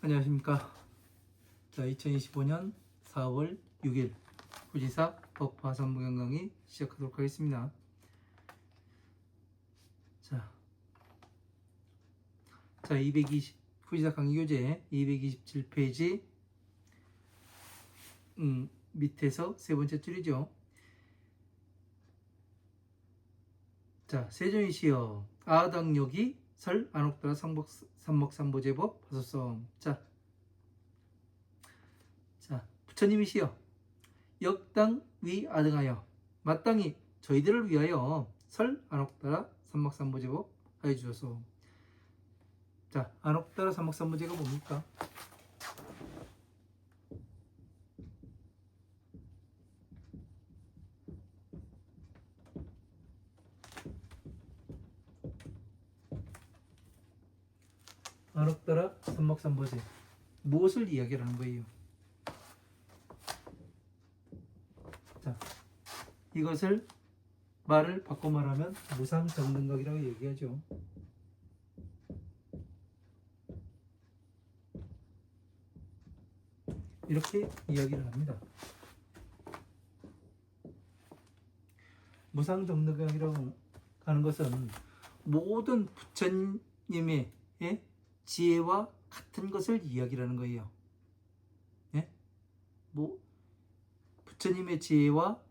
안녕하십니까. 자, 2025년 4월 6일 후지사 법화산무경 강의 시작하도록 하겠습니다. 자, 후지사 강의 교재 227페이지 밑에서 세 번째 줄이죠. 자, 세종이시여 아당역이 설 안옥따라 삼목삼보제법 하소서. 자, 부처님이시여 역당 위아등하여 마땅히 저희들을 위하여 설 안옥따라 삼목삼보제법 하여 주소서. 자, 안옥따라 삼목삼보제가 뭡니까? 안옥따라 삼목삼보제 무엇을 이야기하는 거예요? 자, 이것을 말을 바꿔 말하면 무상정등각이라고 얘기하죠. 이렇게 이야기를 합니다. 무상정등각이라고 하는 것은 모든 부처님의 지혜와 같은 것을 이야기하는 거예요. 부처님의 지혜와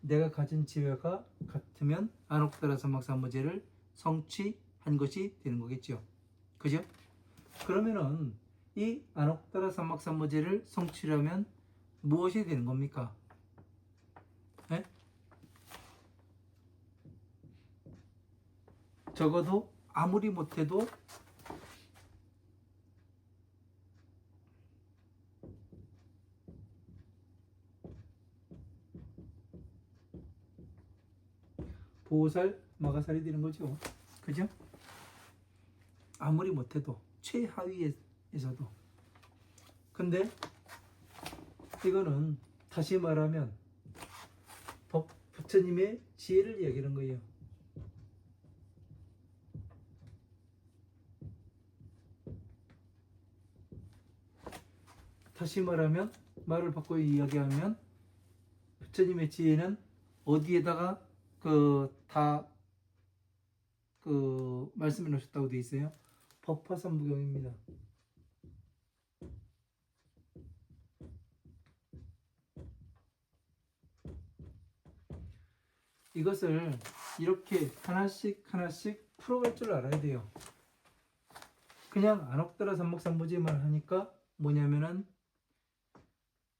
내가 가진 지혜가 같으면 안옥따라 삼목삼보제를 성취한 것이 되는 거겠죠. 그죠? 그러면은 이 안옥따라 삼목삼보제를 성취하면 무엇이 되는 겁니까? 적어도 아무리 못해도 보살, 마가살이 되는 거죠. 그죠? 아무리 못해도 최하위에서도. 근데 이거는 다시 말하면 부처님의 지혜를 이야기하는 거예요. 다시 말하면, 말을 바꿔 이야기하면 부처님의 지혜는 어디에다가 말씀해 놓으셨다고 되어 있어요? 법화삼무경입니다. 이것을 이렇게 하나씩 풀어갈 줄 알아야 돼요. 그냥 안옥따라 삼목삼보제만 하니까 뭐냐면은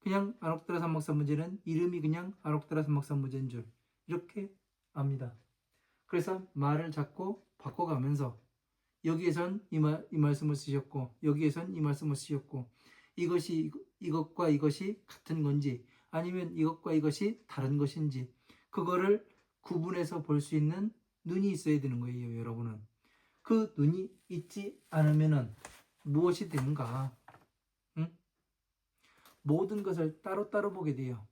그냥 안옥따라 삼목삼보제는 이름이 그냥 안옥따라 삼목삼보제인 줄 이렇게 압니다. 그래서 말을 자꾸 바꿔가면서 여기에선 이 말씀을 쓰셨고 여기에선 이 말씀을 쓰셨고 이것과 이것이 같은 건지 아니면 이것과 이것이 다른 것인지 그거를 구분해서 볼 수 있는 눈이 있어야 되는 거예요. 여러분은 그 눈이 있지 않으면은 무엇이 되는가? 모든 것을 따로따로 보게 돼요.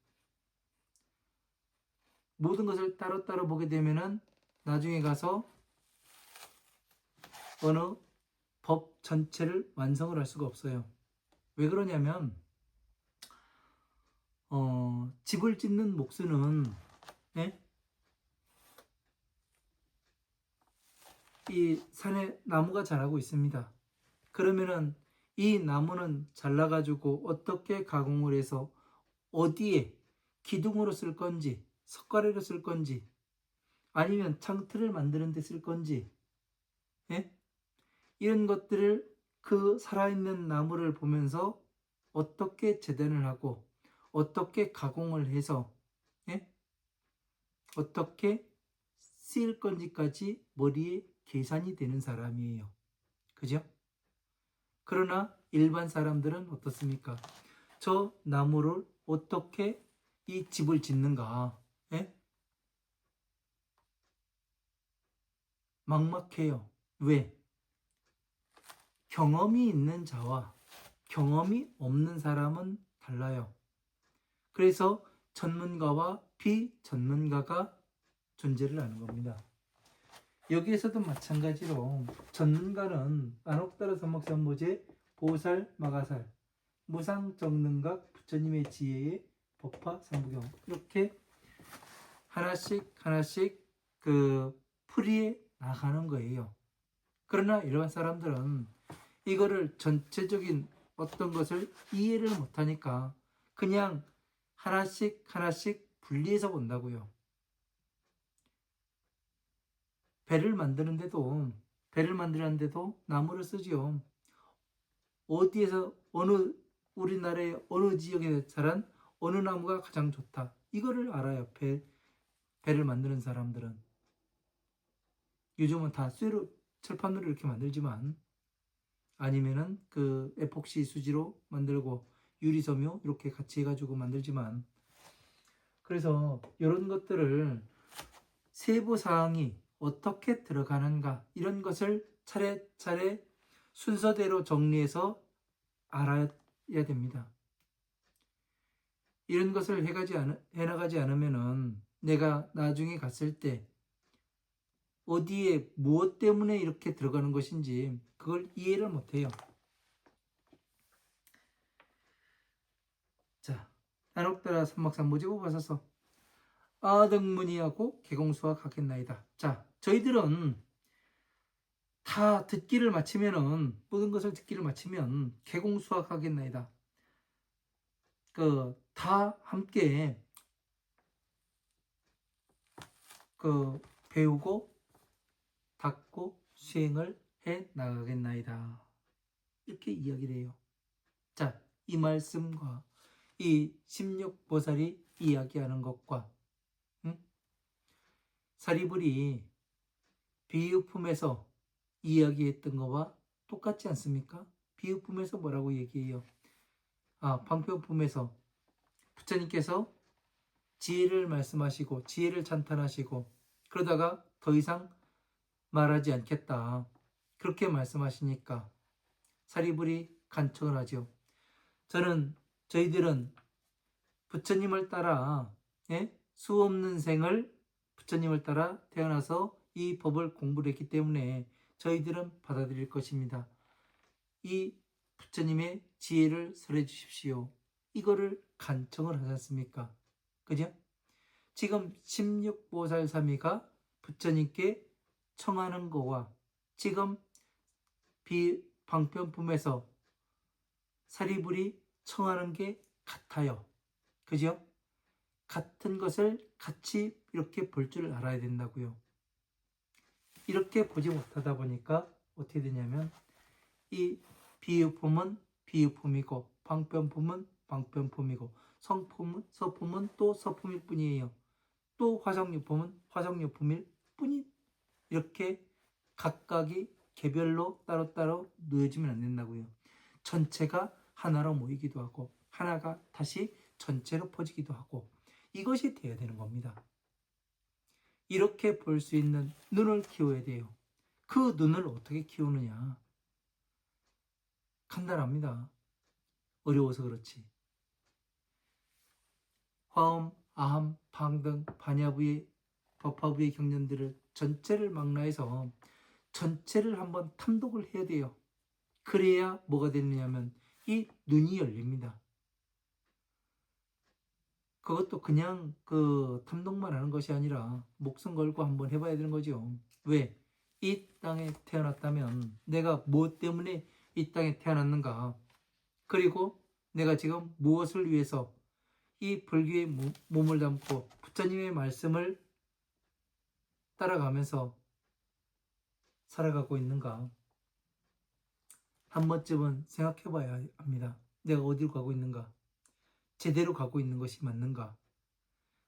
모든 것을 따로따로 보게 되면은 나중에 가서 어느 법 전체를 완성을 할 수가 없어요. 왜 그러냐면 집을 짓는 목수는 이 산에 나무가 자라고 있습니다. 그러면은 이 나무는 잘라가지고 어떻게 가공을 해서 어디에 기둥으로 쓸 건지 석가래로 쓸 건지 아니면 창틀을 만드는 데 쓸 건지 이런 것들을 그 살아있는 나무를 보면서 어떻게 재단을 하고 어떻게 가공을 해서 어떻게 쓰일 건지까지 머리에 계산이 되는 사람이에요. 그죠? 그러나 일반 사람들은 어떻습니까? 저 나무를 어떻게 이 집을 짓는가? 막막해요. 왜? 경험이 있는 자와 경험이 없는 사람은 달라요. 그래서 전문가와 비전문가가 존재를 하는 겁니다. 여기에서도 마찬가지로 전문가는 안옥따라 삼목삼보제 보살, 마가살, 무상정능각, 부처님의 지혜의 법화 삼부경, 이렇게 하나씩 하나씩 그 풀이해 나가는 거예요. 그러나 이러한 사람들은 이거를 전체적인 어떤 것을 이해를 못하니까 그냥 하나씩 하나씩 분리해서 본다고요. 배를 만드는데도 나무를 쓰지요. 어디에서 어느 우리나라의 어느 지역에 자란 어느 나무가 가장 좋다. 이거를 알아요. 배를 만드는 사람들은. 요즘은 다 쇠로 철판으로 이렇게 만들지만 아니면은 그 에폭시 수지로 만들고 유리섬유 이렇게 같이 해가지고 만들지만, 그래서 이런 것들을 세부 사항이 어떻게 들어가는가 이런 것을 차례차례 순서대로 정리해서 알아야 됩니다. 이런 것을 해나가지 않으면은 내가 나중에 갔을 때 어디에 무엇 때문에 이렇게 들어가는 것인지 그걸 이해를 못해요. 자, 나녹더라 삼막삼부지고 가서서 아등문이하고 개공수와 같겠나이다. 자, 저희들은 다 듣기를 마치면은 모든 것을 듣기를 마치면 개공수학 하겠나이다. 다 함께 배우고 닦고 수행을 해 나가겠나이다. 이렇게 이야기를 해요. 자, 이 말씀과 이 16보살이 이야기하는 것과 사리불이 비유품에서 이야기했던 것과 똑같지 않습니까? 비유품에서 뭐라고 얘기해요? 방편품에서 부처님께서 지혜를 말씀하시고 지혜를 찬탄하시고 그러다가 더 이상 말하지 않겠다 그렇게 말씀하시니까 사리불이 간청을 하죠. 저희들은 부처님을 따라 수 없는 생을 부처님을 따라 태어나서 이 법을 공부를 했기 때문에 저희들은 받아들일 것입니다. 이 부처님의 지혜를 설해 주십시오. 이거를 간청을 하지 않습니까? 그죠? 지금 16보살사미가 부처님께 청하는 거와 지금 방편품에서 사리불이 청하는 게 같아요. 그죠? 같은 것을 같이 이렇게 볼 줄 알아야 된다고요. 이렇게 보지 못하다 보니까 어떻게 되냐면 이 비유품은 비유품이고 방편품은 방편품이고 서품은 또 서품일 뿐이에요. 또 화성유품은 화성유품일 뿐이 이렇게 각각이 개별로 따로따로 놓여지면 안 된다고요. 전체가 하나로 모이기도 하고 하나가 다시 전체로 퍼지기도 하고 이것이 돼야 되는 겁니다. 이렇게 볼 수 있는 눈을 키워야 돼요. 그 눈을 어떻게 키우느냐? 간단합니다. 어려워서 그렇지. 화엄, 아함, 방 등 반야부의 법화부의 경전들을 전체를 망라해서 전체를 한번 탐독을 해야 돼요. 그래야 뭐가 되느냐면 이 눈이 열립니다. 그것도 그냥 탐독만 하는 것이 아니라 목숨 걸고 한번 해봐야 되는 거죠. 왜? 이 땅에 태어났다면 내가 무엇 때문에 이 땅에 태어났는가? 그리고 내가 지금 무엇을 위해서 이 불교에 몸을 담고 부처님의 말씀을 따라가면서 살아가고 있는가? 한 번쯤은 생각해 봐야 합니다. 내가 어디로 가고 있는가? 제대로 가고 있는 것이 맞는가?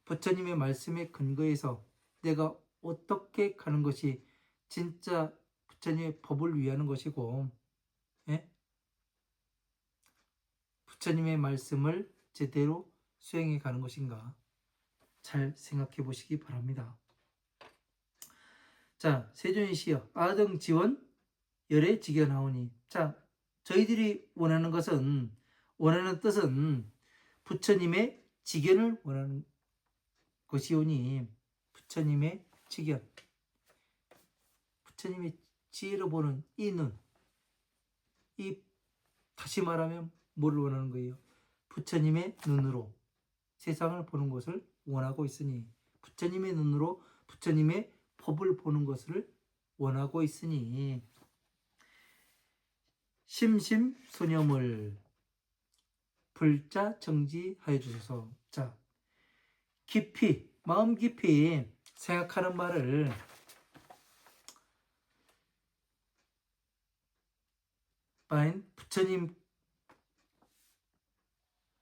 부처님의 말씀에 근거해서 내가 어떻게 가는 것이 진짜 부처님의 법을 위하는 것이고, 부처님의 말씀을 제대로 수행해 가는 것인가? 잘 생각해 보시기 바랍니다. 자, 세존이 시여 아등 지원 열애 직연하오니. 자, 저희들이 원하는 뜻은 부처님의 직연을 원하는 것이오니 부처님의 직연, 부처님의 지혜로 보는 이 눈, 이 다시 말하면 뭐를 원하는 거예요? 부처님의 눈으로 세상을 보는 것을 원하고 있으니, 부처님의 눈으로 부처님의 법을 보는 것을 원하고 있으니, 심심소념을 불자 정지하여 주소서. 자, 깊이, 마음 깊이 생각하는 말을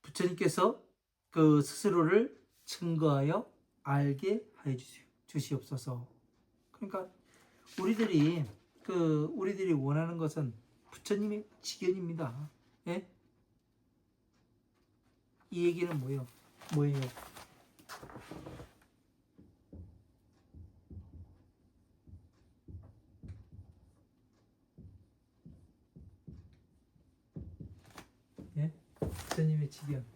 부처님께서 그 스스로를 증거하여 알게 하여 주시옵소서. 그러니까 우리들이 원하는 것은 부처님의 지견입니다. 예? 이 얘기는 뭐예요? 예? 부처님의 지견.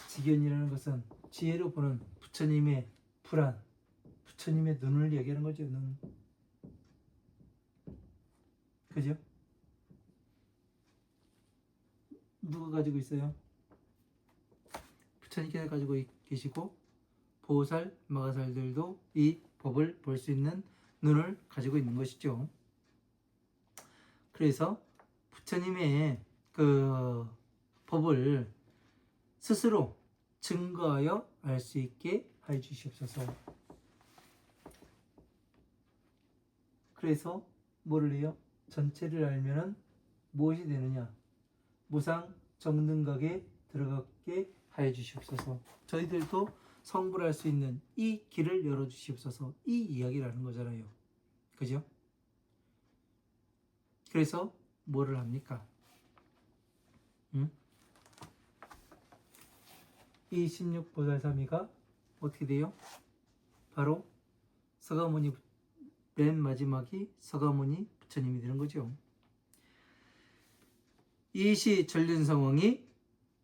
지견이라는 것은 지혜로 보는 부처님의 불안, 부처님의 눈을 얘기하는 거죠. 눈. 그죠? 누가 가지고 있어요? 부처님께서 가지고 계시고 보살, 마가살들도 이 법을 볼 수 있는 눈을 가지고 있는 것이죠. 그래서 부처님의 그 법을 스스로 증거하여 알 수 있게 해 주시옵소서. 그래서 뭐를 해요? 전체를 알면은 무엇이 되느냐? 무상 정등각에 들어가게 하여 주시옵소서. 저희들도 성불할 수 있는 이 길을 열어 주시옵소서. 이 이야기를 하는 거잖아요. 그죠? 그래서 뭐를 합니까? 이 16보살삼이가 어떻게 돼요? 바로 서가모니, 맨 마지막이 서가모니 부처님이 되는 거죠. 이시 전륜성왕이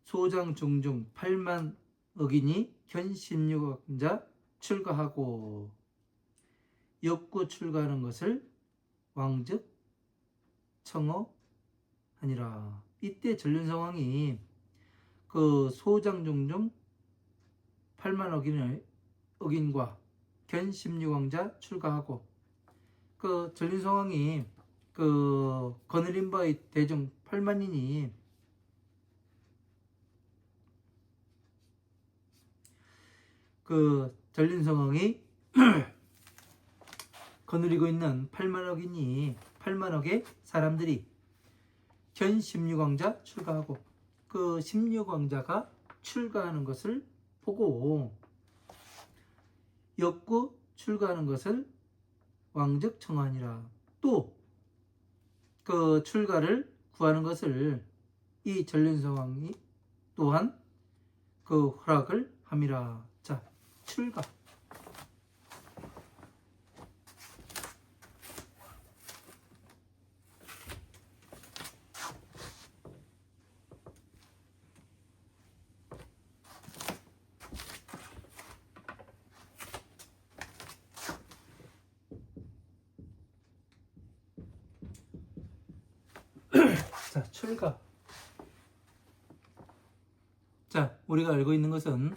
소장중중 8만 억인이 견십육왕자 출가하고 역구 출가하는 것을 왕즉 청어하니라. 이때 전륜성왕이 그 소장중중 8만 억인과 견십육왕자 출가하고, 그 전륜성왕이 그 거느린 바의 대중 8만인이 그 전륜성왕이 거느리고 있는 8만억의 사람들이 견 16왕자 출가하고, 그 16왕자가 출가하는 것을 보고 역구 출가하는 것을 왕즉 청하니라. 또 그 출가를 구하는 것을 이 전륜성왕이 또한 그 허락을 함이라. 자, 출가. 자, 출가. 자, 우리가 알고 있는 것은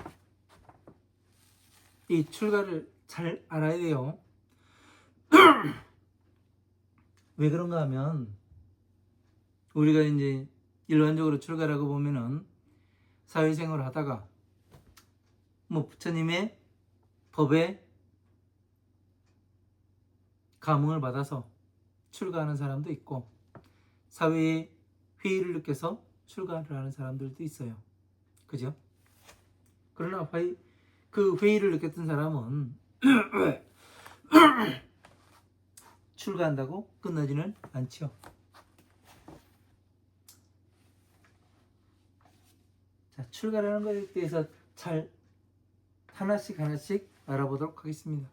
이 출가를 잘 알아야 돼요. 왜 그런가 하면, 우리가 이제 일반적으로 출가라고 보면은 사회생활을 하다가 뭐 부처님의 법에 감흥을 받아서 출가하는 사람도 있고, 사회의 회의를 느껴서 출가를 하는 사람들도 있어요. 그죠? 그러나 그 회의를 느꼈던 사람은 출가한다고 끝나지는 않죠. 자, 출가라는 것에 대해서 잘 하나씩 알아보도록 하겠습니다.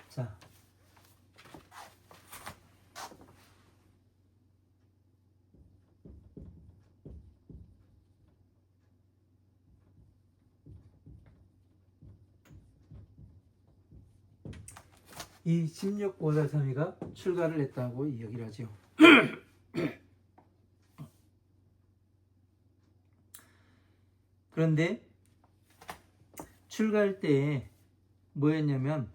자, 이 16-5-3-2가 출가를 했다고 이야기를 하죠. 그런데 출가할 때 뭐였냐면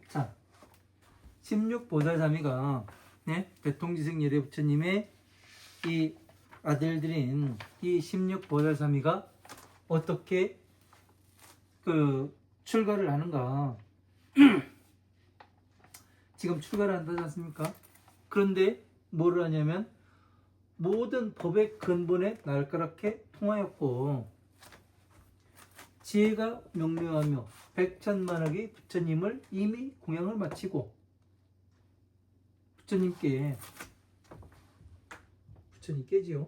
자, 16-5-3-2가 대통지승 예대 부처님의 이 아들들인 이 16-5-3-2가 어떻게 그 출가를 하는가. 지금 출가를 한다지 않습니까? 그런데 뭐를 하냐면 모든 법의 근본에 날카롭게 통하였고 지혜가 명료하며 백천만억의 부처님을 이미 공양을 마치고 부처님께지요.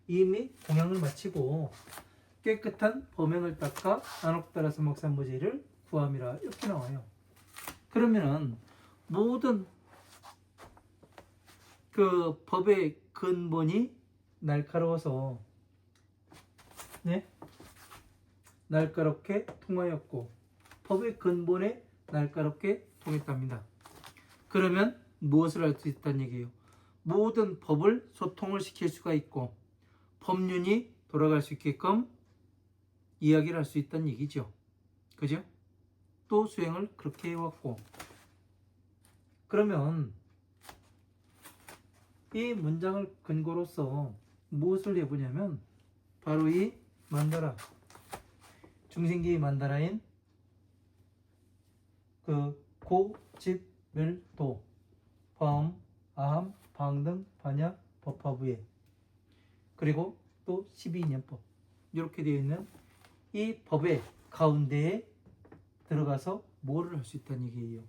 이미 공양을 마치고 깨끗한 범행을 닦아 안옥따라 삼목삼보제를 구함이라 이렇게 나와요. 그러면은 모든 그 법의 근본이 날카로워서 날카롭게 통하였고 법의 근본에 날카롭게 통했답니다. 그러면 무엇을 할 수 있다는 얘기예요? 모든 법을 소통을 시킬 수가 있고 법륜이 돌아갈 수 있게끔 이야기를 할 수 있다는 얘기죠. 그죠? 또 수행을 그렇게 해왔고 그러면 이 문장을 근거로서 무엇을 해보냐면 바로 이 만다라 중생기 만다라인 그 고, 집, 멸, 도, 범, 아함, 방등, 반야, 법화부예 그리고 또 12인연법 이렇게 되어 있는 이 법의 가운데에 들어가서 뭐를 할 수 있다는 얘기예요.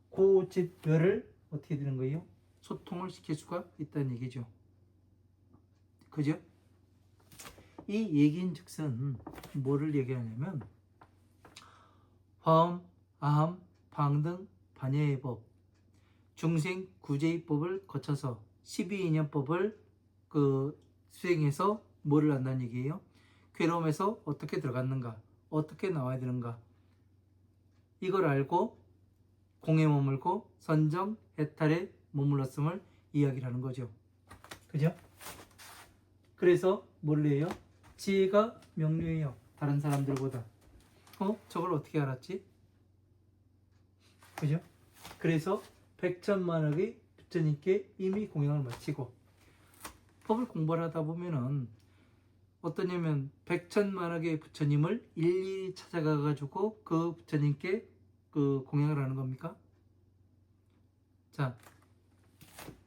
고, 집, 멸을 어떻게 되는 거예요? 소통을 시킬 수가 있다는 얘기죠. 그죠? 이 얘기인 즉슨 뭐를 얘기하냐면 화엄, 아함, 방등, 반야의 법, 중생 구제의법을 거쳐서 12인연법을 그 수행해서 뭐를 한다는 얘기예요? 괴로움에서 어떻게 들어갔는가, 어떻게 나와야 되는가, 이걸 알고 공에 머물고 선정, 해탈에 머물렀음을 이야기를 하는 거죠. 그죠? 그래서 뭘 해요? 지혜가 명료해요. 다른 사람들보다. 저걸 어떻게 알았지? 그죠? 그래서 백천만억의 부처님께 이미 공양을 마치고, 법을 공부를 하다 보면은 어떠냐면 백천만억의 부처님을 일일이 찾아가 가지고 그 부처님께 그 공양을 하는 겁니까? 자,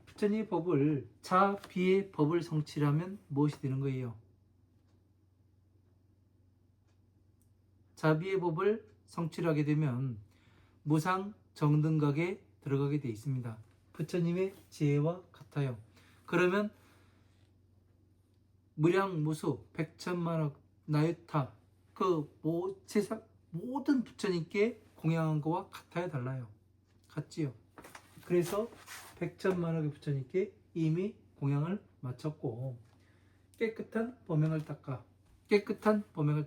부처님의 법을, 자비의 법을 성취하면 무엇이 되는 거예요? 자비의 법을 성취하게 되면 무상 정등각에 들어가게 되어 있습니다. 부처님의 지혜와 같아요. 그러면 무량무수 백천만억 나유타 세상 모든 부처님께 공양한 것과 같아야 달라요. 같지요. 그래서 백천만억의 부처님께 이미 공양을 마쳤고 깨끗한 범행을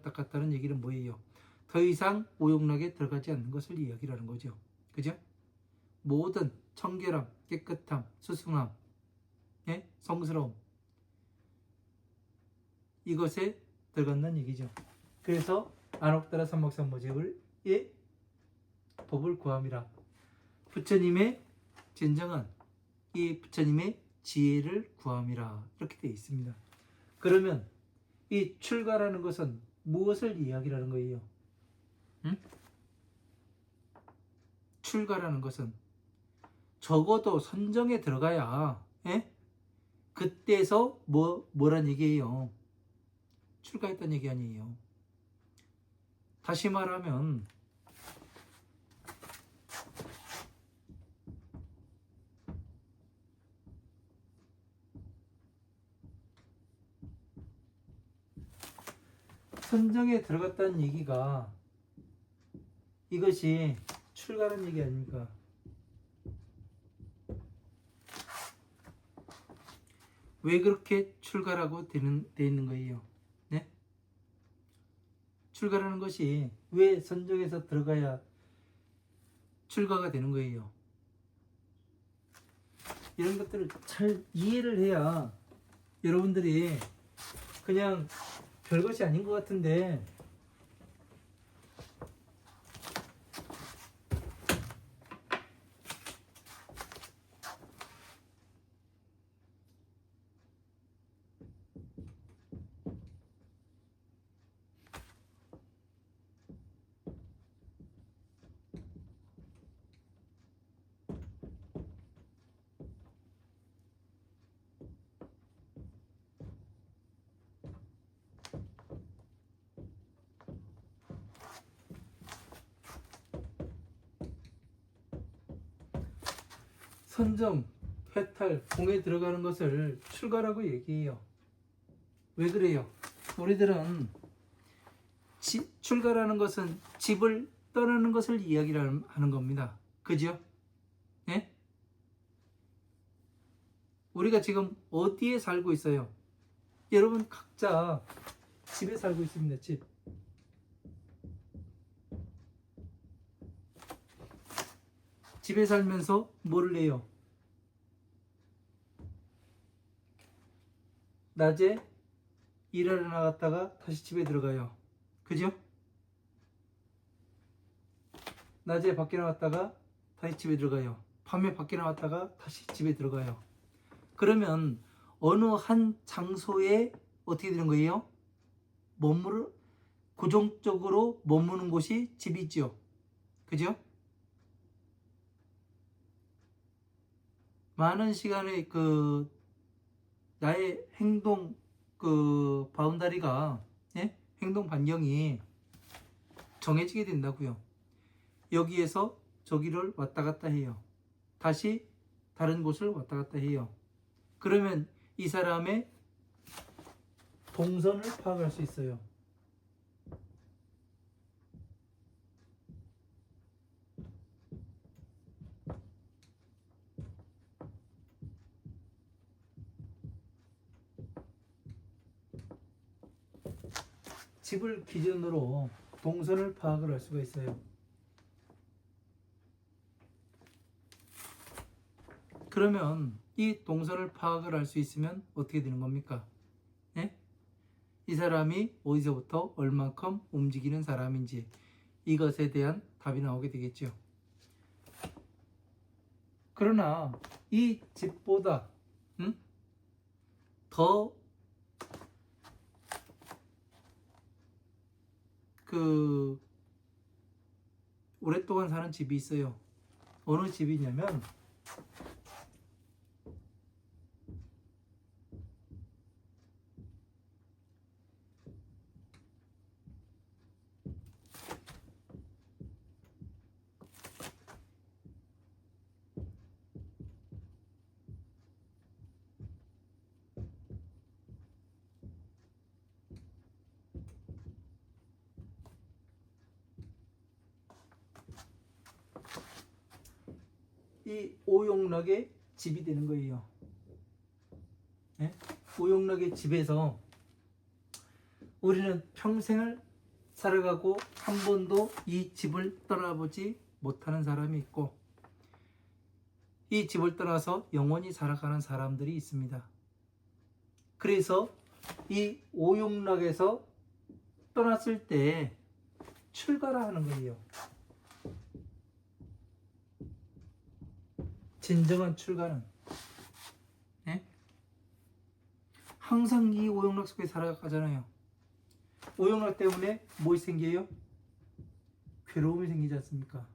닦았다는 얘기는 뭐예요? 더 이상 오욕락에 들어가지 않는 것을 이야기하는 거죠. 그죠? 모든 청결함, 깨끗함, 수승함, 성스러움, 이것에 들어간다는 얘기죠. 그래서 안옥다라 삼목삼모제의 법을 구함이라. 부처님의 진정한 이 부처님의 지혜를 구함이라, 이렇게 되어 있습니다. 그러면 이 출가라는 것은 무엇을 이야기하는 거예요? 출가라는 것은 적어도 선정에 들어가야, 그때서 뭐란 얘기예요? 출가했다는 얘기 아니에요. 다시 말하면 선정에 들어갔다는 얘기가, 이것이 출가라는 얘기 아닙니까? 왜 그렇게 출가라고 돼 있는 거예요? 네? 출가라는 것이 왜 선정에서 들어가야 출가가 되는 거예요? 이런 것들을 잘 이해를 해야 여러분들이 그냥 별것이 아닌 것 같은데 선정, 해탈, 공에 들어가는 것을 출가라고 얘기해요. 왜 그래요? 우리들은 출가라는 것은 집을 떠나는 것을 이야기를 하는 겁니다. 그죠? 예? 우리가 지금 어디에 살고 있어요? 여러분 각자 집에 살고 있습니다. 집. 집에 살면서 뭐를 해요? 낮에 일하러 나갔다가 다시 집에 들어가요. 그죠? 낮에 밖에 나갔다가 다시 집에 들어가요. 밤에 밖에 나갔다가 다시 집에 들어가요. 그러면 어느 한 장소에 어떻게 되는 거예요? 고정적으로 머무는 곳이 집이죠. 그죠? 많은 시간의 나의 행동 바운다리가, 행동 반경이 정해지게 된다고요. 여기에서 저기를 왔다 갔다 해요. 다시 다른 곳을 왔다 갔다 해요. 그러면 이 사람의 동선을 파악할 수 있어요. 집을 기준으로 동선을 파악을 할 수가 있어요. 그러면 이 동선을 파악을 할 수 있으면 어떻게 되는 겁니까? 예? 이 사람이 어디서부터 얼만큼 움직이는 사람인지 이것에 대한 답이 나오게 되겠죠. 그러나 이 집보다 더 오랫동안 사는 집이 있어요. 어느 집이냐면 이 오용락의 집이 되는 거예요. 네? 오용락의 집에서 우리는 평생을 살아가고 한 번도 이 집을 떠나보지 못하는 사람이 있고 이 집을 떠나서 영원히 살아가는 사람들이 있습니다. 그래서 이 오용락에서 떠났을 때 출가라 하는 거예요. 진정한 출가는 네? 항상 이 오용락 속에 살아가잖아요. 오용락 때문에 무엇이 생겨요? 괴로움이 생기지 않습니까?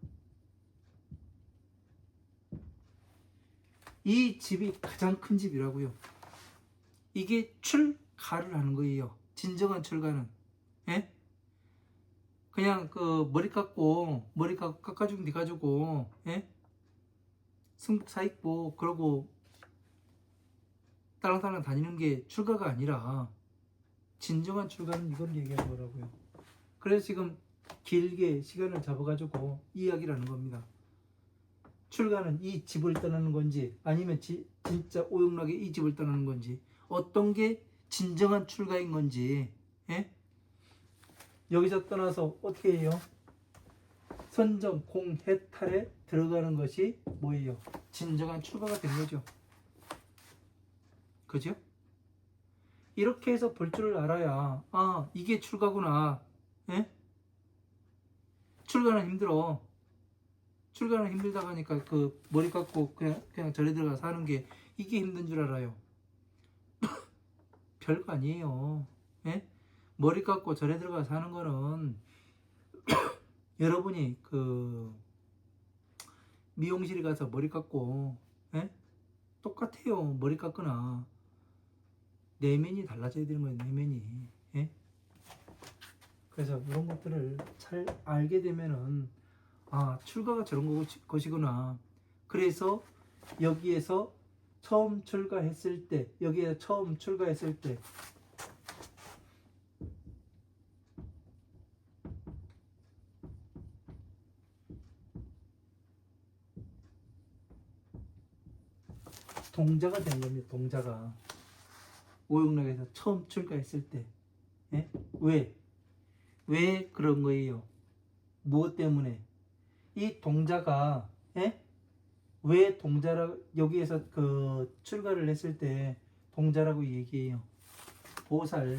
이 집이 가장 큰 집이라고요. 이게 출가를 하는 거예요. 진정한 출가는 예? 그냥 머리 깎아주고 니가지고 예? 승복 사익보 그러고 딸랑딸랑 다니는 게 출가가 아니라 진정한 출가는 이걸 얘기하는 거라고요. 그래서 지금 길게 시간을 잡아가지고 이야기를 하는 겁니다. 출가는 이 집을 떠나는 건지 아니면 진짜 오용락의 이 집을 떠나는 건지 어떤 게 진정한 출가인 건지 예? 여기서 떠나서 어떻게 해요? 선정, 공, 해탈에 들어가는 것이 뭐예요? 진정한 출가가 되는 거죠. 그죠? 이렇게 해서 볼 줄을 알아야 아 이게 출가구나. 예? 출가는 힘들어. 출가는 힘들다고 하니까 머리 깎고 그냥 절에 들어가 사는 게 이게 힘든 줄 알아요. 별거 아니에요. 예? 머리 깎고 절에 들어가 사는 거는 여러분이 미용실에 가서 머리 깎고 예? 똑같아요. 머리 깎거나 내면이 달라져야 되는 거예요. 내면이 예? 그래서 이런 것들을 잘 알게 되면은 아 출가가 저런 것이구나. 그래서 여기에서 처음 출가했을 때 동자가 된 겁니다. 동자가 오용락에서 처음 출가했을 때 예? 왜 그런 거예요? 무엇 때문에? 이 동자가 예? 왜 여기에서 출가를 했을 때 동자라고 얘기해요? 보살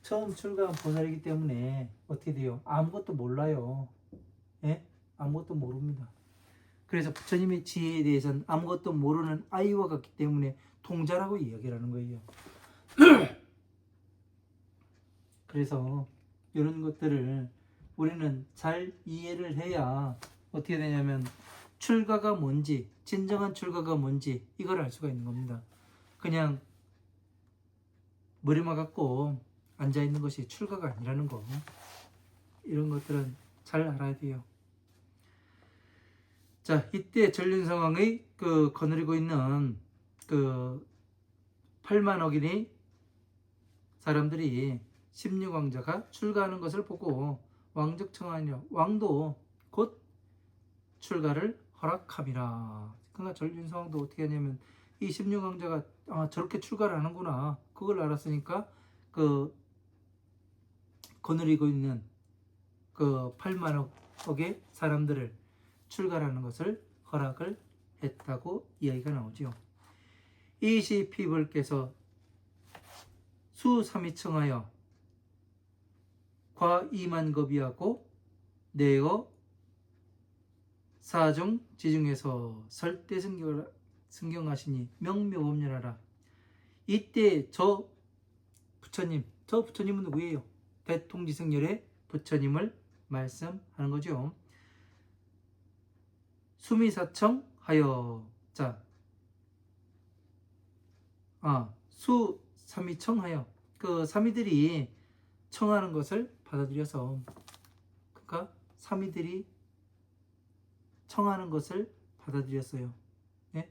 처음 출가한 보살이기 때문에 어떻게 돼요? 아무것도 몰라요. 예? 아무것도 모릅니다. 그래서 부처님의 지혜에 대해서는 아무것도 모르는 아이와 같기 때문에 동자라고 이야기를 하는 거예요. 그래서 이런 것들을 우리는 잘 이해를 해야 어떻게 되냐면 출가가 뭔지 진정한 출가가 뭔지 이걸 알 수가 있는 겁니다. 그냥 머리만 갖고 앉아있는 것이 출가가 아니라는 거 이런 것들은 잘 알아야 돼요. 자, 이때 전륜성왕의 거느리고 있는 8만억인의 사람들이 16왕자가 출가하는 것을 보고 왕적청하니라 왕도 곧 출가를 허락함이라. 그러니까 전륜성왕도 어떻게 하냐면 이 심유강자가 저렇게 출가를 하는구나 그걸 알았으니까 그 거느리고 있는 그 8만억의 사람들을 출가하는 것을 허락을 했다고 이야기가 나오죠. 이시피벌께서 수삼위청하여 과 이만겁이하고 내어 사중 지중에서 설대 승경하시니 명묘법련하라. 이때 저 부처님은 누구예요? 대통지승열의 부처님을 말씀하는 거죠. 수미사청하여 수삼위청하여 그 삼위들이 청하는 것을 받아들여서 그러니까 삼위들이 청하는 것을 받아들였어요. 네?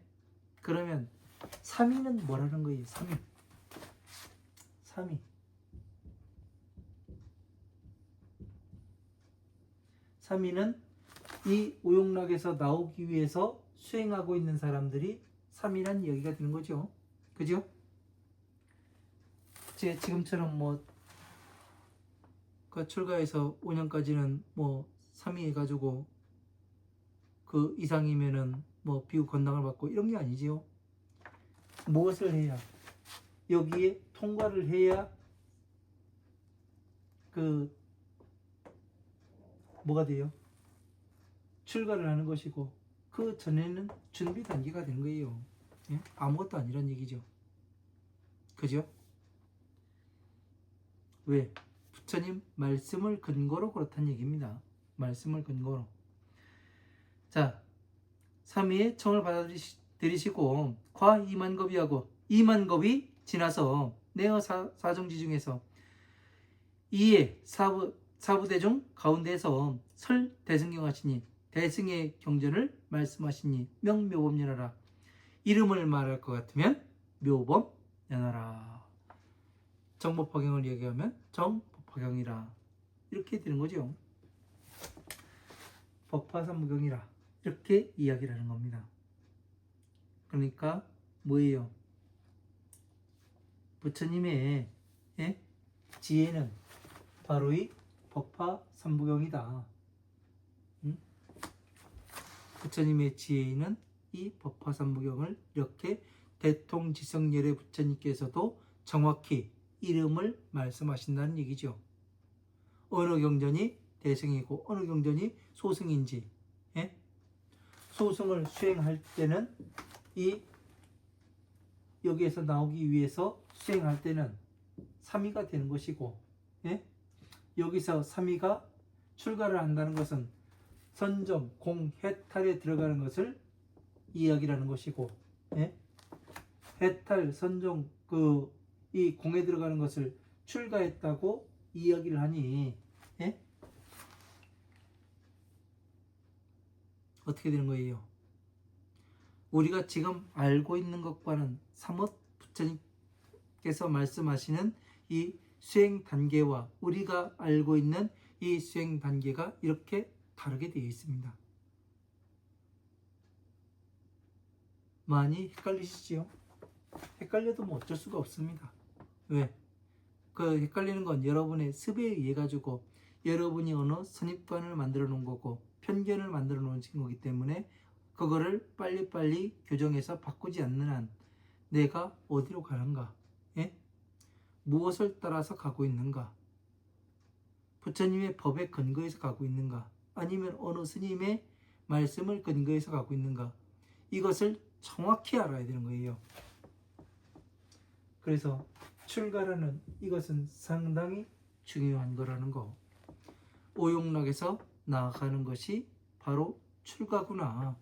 그러면 삼위는 뭐라는 거예요? 삼위. 삼위는 이 오용락에서 나오기 위해서 수행하고 있는 사람들이 삼위란 이야기가 되는 거죠. 그죠? 지금처럼 그 출가해서 5년까지는 3위 해가지고 그 이상이면은 비유 건당을 받고 이런 게 아니지요. 무엇을 해야 여기에 통과를 해야 뭐가 돼요? 출가를 하는 것이고 그 전에는 준비 단계가 되는 거예요. 예? 아무것도 아니란 얘기죠. 그죠? 왜? 부처님 말씀을 근거로 그렇다는 얘기입니다. 말씀을 근거로. 자, 삼위의 청을 받아들이시고 과 이만겁이하고 이만겁이 지나서 내어 사정지 중에서 이에 사부대중 가운데서 설 대승경하시니 대승의 경전을 말씀하시니 명묘법연하라. 이름을 말할 것 같으면 묘법연하라. 정법화경을 얘기하면 정법화경이라. 이렇게 되는 거죠. 법화삼무경이라. 이렇게 이야기를 하는 겁니다. 그러니까 뭐예요? 부처님의 지혜는 바로 이 법화삼무경이다. 부처님의 지혜는 이 법화삼무경을 이렇게 대통지성열의 부처님께서도 정확히 이름을 말씀하신다는 얘기죠. 어느 경전이 대승이고 어느 경전이 소승인지, 소승을 수행할 때는 여기에서 나오기 위해서 수행할 때는 3위가 되는 것이고, 여기서 3위가 출가를 한다는 것은 선정, 공, 해탈에 들어가는 것을 이야기하는 것이고, 해탈, 선정, 이 공에 들어가는 것을 출가했다고 이야기를 하니, 어떻게 되는 거예요? 우리가 지금 알고 있는 것과는 사뭇 부처님께서 말씀하시는 이 수행 단계와 우리가 알고 있는 이 수행 단계가 이렇게 다르게 되어 있습니다. 많이 헷갈리시지요? 헷갈려도 어쩔 수가 없습니다. 왜? 그 헷갈리는 건 여러분의 습에 의해 가지고 여러분이 어느 선입관을 만들어 놓은 거고 편견을 만들어 놓은 거기 때문에 그거를 빨리빨리 교정해서 바꾸지 않는 한 내가 어디로 가는가? 무엇을 따라서 가고 있는가? 부처님의 법에 근거해서 가고 있는가? 아니면 어느 스님의 말씀을 근거해서 가고 있는가? 이것을 정확히 알아야 되는 거예요. 그래서 출가라는 이것은 상당히 중요한 거라는 거. 오용락에서 나아가는 것이 바로 출가구나.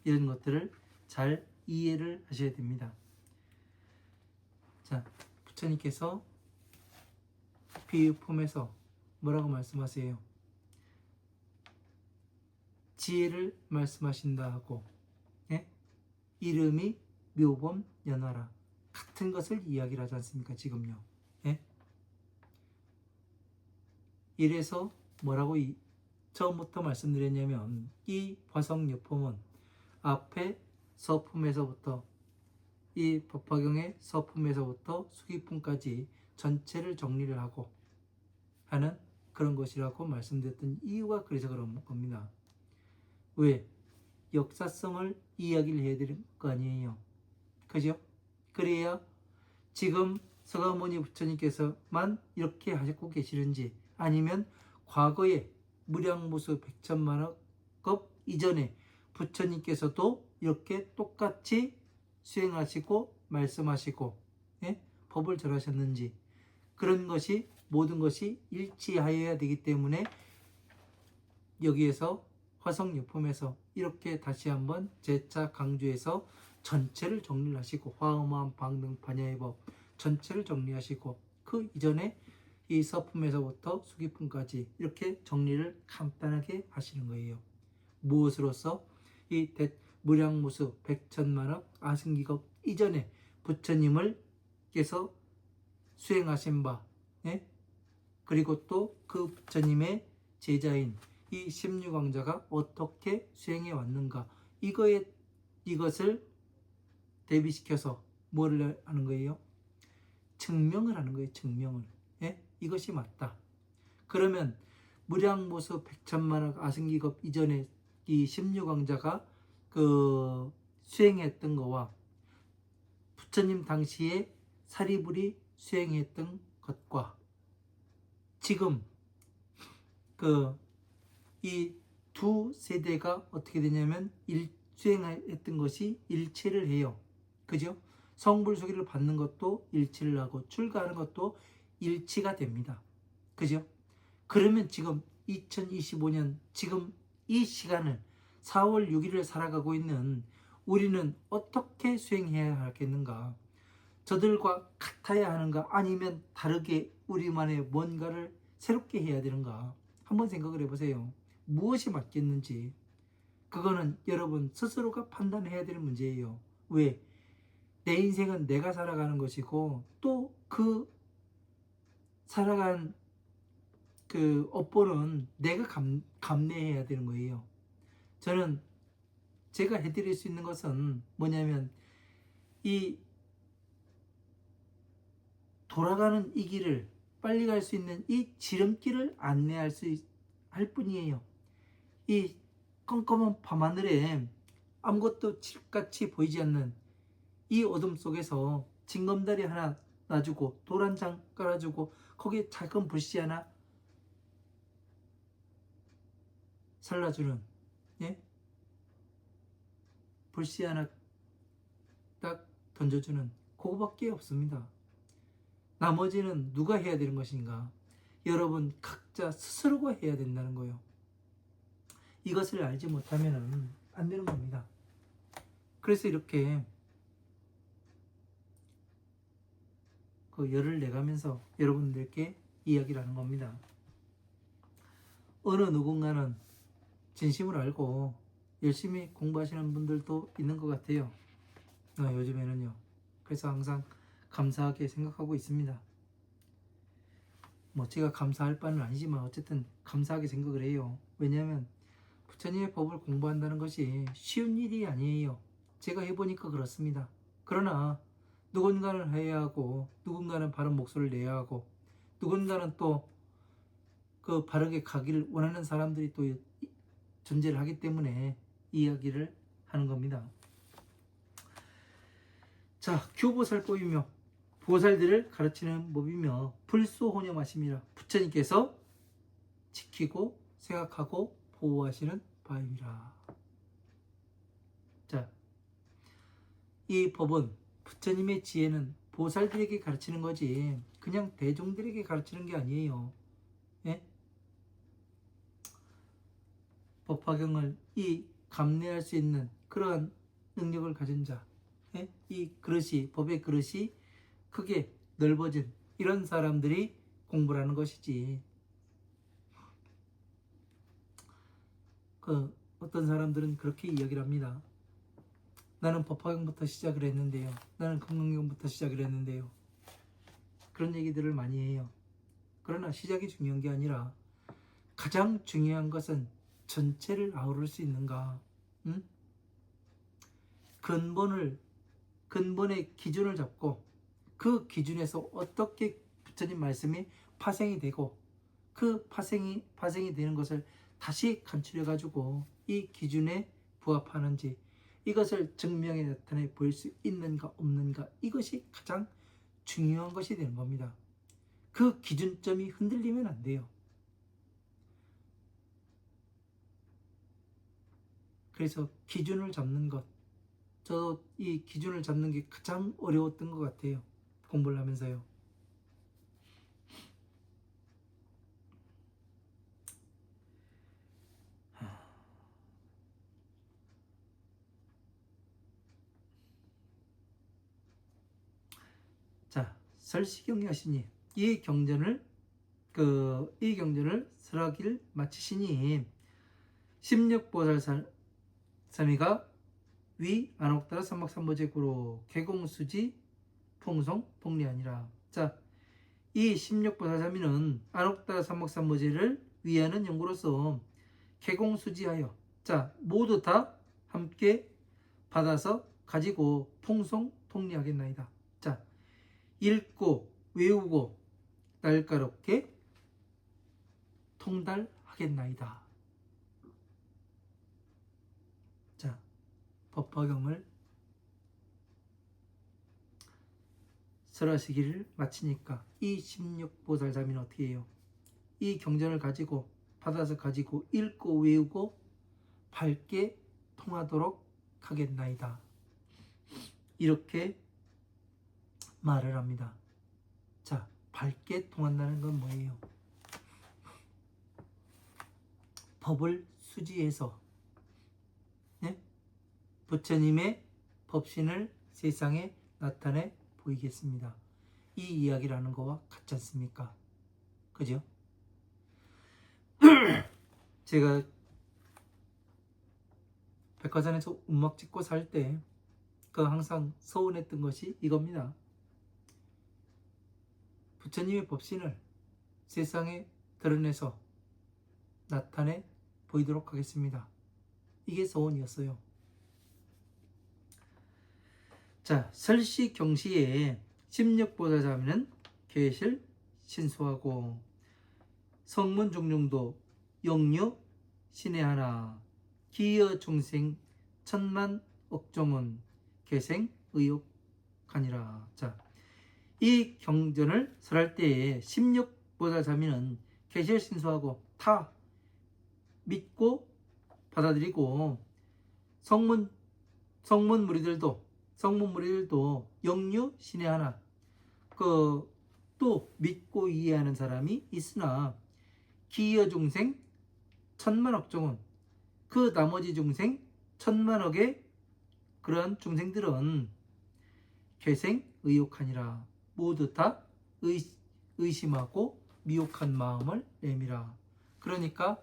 이런 것들을 잘 이해를 하셔야 됩니다. 자, 부처님께서 비유품에서 뭐라고 말씀하세요? 지혜를 말씀하신다 하고, 이름이 묘법연하라. 같은 것을 이야기를 하지 않습니까? 지금요. 이래서 뭐라고 처음부터 말씀드렸냐면 이 화성요품은 앞에 서품에서부터 이 법화경의 서품에서부터 수기품까지 전체를 정리를 하고 하는 그런 것이라고 말씀드렸던 이유가 그래서 그런 겁니다. 왜? 역사성을 이야기를 해야 되는 거 아니에요. 그죠? 그래야 지금 서가모니 부처님께서만 이렇게 하셨고 계시는지 아니면 과거에 무량무수 백천만억급 이전에 부처님께서도 이렇게 똑같이 수행하시고 말씀하시고 예? 법을 절하셨는지 그런 것이 모든 것이 일치하여야 되기 때문에 여기에서 화성유품에서 이렇게 다시 한번 재차 강조해서 전체를 정리를 하시고 화엄한 방등 반야의 법 전체를 정리하시고 그 이전에 이 서품에서부터 수기품까지 이렇게 정리를 간단하게 하시는 거예요. 무엇으로서? 이 무량무수 백천만억 아승기급 이전에 부처님을께서 수행하신 바 예? 그리고 또 그 부처님의 제자인 이 십류광자가 어떻게 수행해 왔는가 이것을 대비시켜서 뭐를 하는 거예요? 증명을 하는 거예요. 증명을. 예? 이것이 맞다. 그러면 무량무수 백천만억 아승기급 이전에 이 십류광자가 그 수행했던 거와 부처님 당시에 사리불이 수행했던 것과 지금 이 두 세대가 어떻게 되냐면 수행했던 것이 일치를 해요. 그죠? 성불수기를 받는 것도 일치를 하고 출가하는 것도 일치가 됩니다. 그죠? 그러면 지금 2025년 지금 이 시간을 4월 6일을 살아가고 있는 우리는 어떻게 수행해야 하겠는가? 저들과 같아야 하는가? 아니면 다르게 우리만의 뭔가를 새롭게 해야 되는가? 한번 생각을 해보세요. 무엇이 맞겠는지 그거는 여러분 스스로가 판단해야 될 문제예요. 왜? 내 인생은 내가 살아가는 것이고 또 그 살아간 그 업보는 내가 감내해야 되는 거예요. 저는 제가 해드릴 수 있는 것은 뭐냐면 이 돌아가는 이 길을 빨리 갈 수 있는 이 지름길을 안내할 할 뿐이에요. 이 컴컴한 밤하늘에 아무것도 칠같이 보이지 않는 이 어둠 속에서 징검다리 하나 놔주고 돌 한 장 깔아주고 거기에 작은 불씨 하나 살라주는 예? 불씨 하나 딱 던져주는 그거밖에 없습니다. 나머지는 누가 해야 되는 것인가? 여러분 각자 스스로가 해야 된다는 거예요. 이것을 알지 못하면 안 되는 겁니다. 그래서 이렇게 그 열을 내가면서 여러분들께 이야기를 하는 겁니다. 어느 누군가는 진심을 알고 열심히 공부하시는 분들도 있는 것 같아요. 요즘에는요. 그래서 항상 감사하게 생각하고 있습니다. 뭐 제가 감사할 바는 아니지만 어쨌든 감사하게 생각을 해요. 왜냐하면 부처님의 법을 공부한다는 것이 쉬운 일이 아니에요. 제가 해보니까 그렇습니다. 그러나 누군가는 해야 하고 누군가는 바른 목소리를 내야 하고 누군가는 또 그 바르게 가기를 원하는 사람들이 또 존재를 하기 때문에 이야기를 하는 겁니다. 자, 교보살법이며 보살들을 가르치는 법이며 불소혼여마심이라 부처님께서 지키고 생각하고 보호하시는 바입니다. 자, 이 법은 부처님의 지혜는 보살들에게 가르치는 거지 그냥 대중들에게 가르치는 게 아니에요. 예? 법화경을 이 감내할 수 있는 그러한 능력을 가진 자, 예? 이 그릇이 법의 그릇이 크게 넓어진 이런 사람들이 공부를 하는 것이지. 어떤 사람들은 그렇게 이야기를 합니다. 나는 법화경부터 시작을 했는데요. 나는 금강경부터 시작을 했는데요. 그런 얘기들을 많이 해요. 그러나 시작이 중요한 게 아니라 가장 중요한 것은 전체를 아우를 수 있는가? 응? 근본의 기준을 잡고 그 기준에서 어떻게 부처님 말씀이 파생이 되고 그 파생이 되는 것을 다시 간추려 가지고 이 기준에 부합하는지 이것을 증명해 나타내 보일 수 있는가 없는가 이것이 가장 중요한 것이 되는 겁니다. 그 기준점이 흔들리면 안 돼요. 그래서 기준을 잡는 것, 저도 이 기준을 잡는 게 가장 어려웠던 것 같아요. 공부를 하면서요. 자, 설시경 여신이 이 경전을 설하기를 마치시니 십육보살사미가 위 안옥따라 삼막삼보제구로 개공수지 풍송 복리하니라. 자, 이 십육보살사미는 안옥따라 삼막삼보제를 위하는 연구로서 개공수지하여 자 모두 다 함께 받아서 가지고 풍송 통리하겠나이다. 자, 읽고 외우고 날카롭게 통달하겠나이다. 자, 법화경을 설하시기를 마치니까 이 십육보살사미는 어떻게 해요? 이 경전을 가지고 받아서 가지고 읽고 외우고 밝게 통하도록 하겠나이다. 이렇게 말을 합니다. 자, 밝게 통한다는 건 뭐예요? 법을 수지해서 부처님의 법신을 세상에 나타내 보이겠습니다. 이 이야기를 하는 거와 같지 않습니까? 그죠? 제가 백화산에서 운막 찍고 살 때 항상 서운했던 것이 이겁니다. 부처님의 법신을 세상에 드러내서 나타내 보이도록 하겠습니다. 이게 소원이었어요. 자, 설시경시에 십육보살사미는 계실 신수하고 성문중중도 영유 신의 하나 기여 중생 천만 억종은 계생 의욕하니라. 자, 이 경전을 설할 때에 십육보살사미는 계실 신수하고 다 믿고 받아들이고 성문 무리들도 영유 신의 하나 또 믿고 이해하는 사람이 있으나 기여 중생 천만억 종은 그 나머지 중생 천만억의 그러한 중생들은 괴생 의욕하니라. 모두 다 의심하고 미혹한 마음을 내미라. 그러니까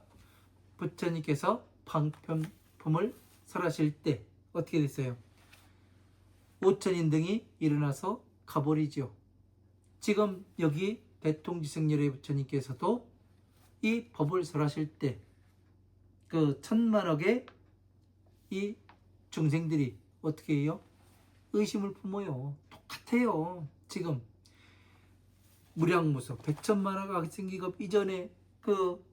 부처님께서 방편품을 설하실 때 어떻게 됐어요? 5천인 등이 일어나서 가버리죠. 지금 여기 대통지승열의 부처님께서도 이 법을 설하실 때 그 천만억의 이 중생들이 어떻게 해요? 의심을 품어요. 똑같아요. 지금 무량무속 백천만화가 학생기급 이전에 그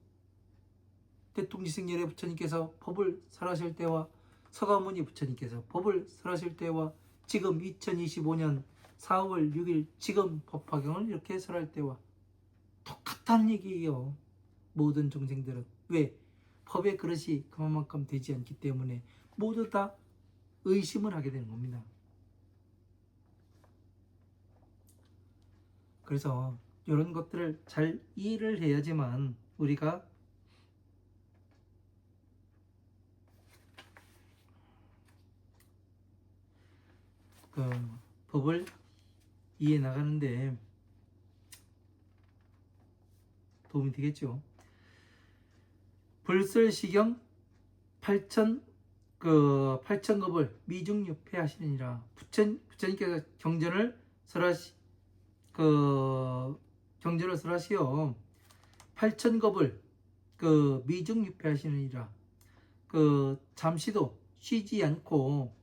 대통지승열의 부처님께서 법을 설하실 때와 서가모니 부처님께서 법을 설하실 때와 지금 2025년 4월 6일 지금 법화경을 이렇게 설할 때와 똑같다는 얘기예요. 모든 중생들은. 왜? 법의 그릇이 그만큼 되지 않기 때문에 모두 다 의심을 하게 되는 겁니다. 그래서 이런 것들을 잘 이해를 해야지만 우리가 법을 이해해 나가는데 도움이 되겠죠. 불설시경 8천겁을 미중유폐하시느니라. 부처님께서 경전을 설하시어 8천겁을 그 미중유폐하시느니라 잠시도 쉬지 않고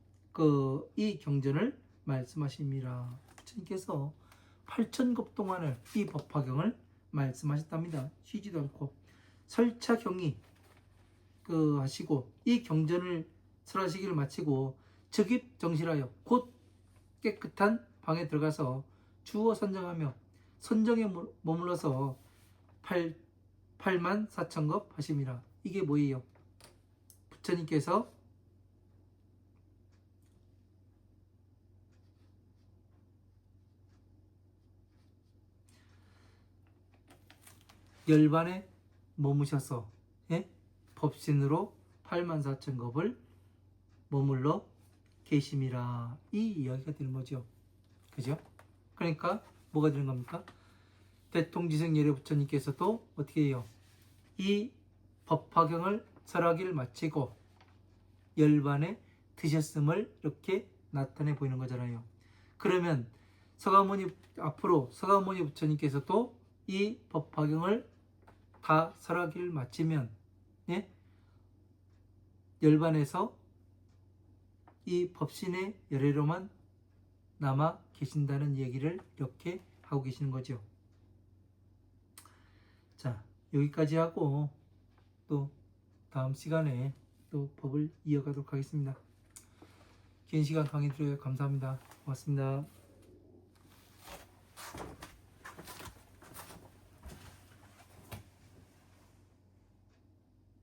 이 경전을 말씀하십니다. 부처님께서 8천급 동안을 이 법화경을 말씀하셨답니다. 쉬지도 않고 설차경이 하시고 이 경전을 설하시기를 마치고 즉입정실하여 곧 깨끗한 방에 들어가서 주어 선정하며 선정에 머물러서 8만 4천급 하십니다. 이게 뭐예요? 부처님께서 열반에 머무셔서 법신으로 8만 4천 급을 머물러 계심이라 이 이야기가 되는 거죠. 그죠? 그러니까 뭐가 되는 겁니까? 대통지성 예려 부처님께서도 어떻게 해요? 이 법화경을 설하기를 마치고 열반에 드셨음을 이렇게 나타내 보이는 거잖아요. 그러면 앞으로 서가모니 부처님께서도 이 법화경을 다 설하기를 마치면 열반에서 이 법신의 열애로만 남아 계신다는 얘기를 이렇게 하고 계시는 거죠. 자, 여기까지 하고 또 다음 시간에 또 법을 이어가도록 하겠습니다. 긴 시간 강의 들어주셔서 감사합니다. 고맙습니다.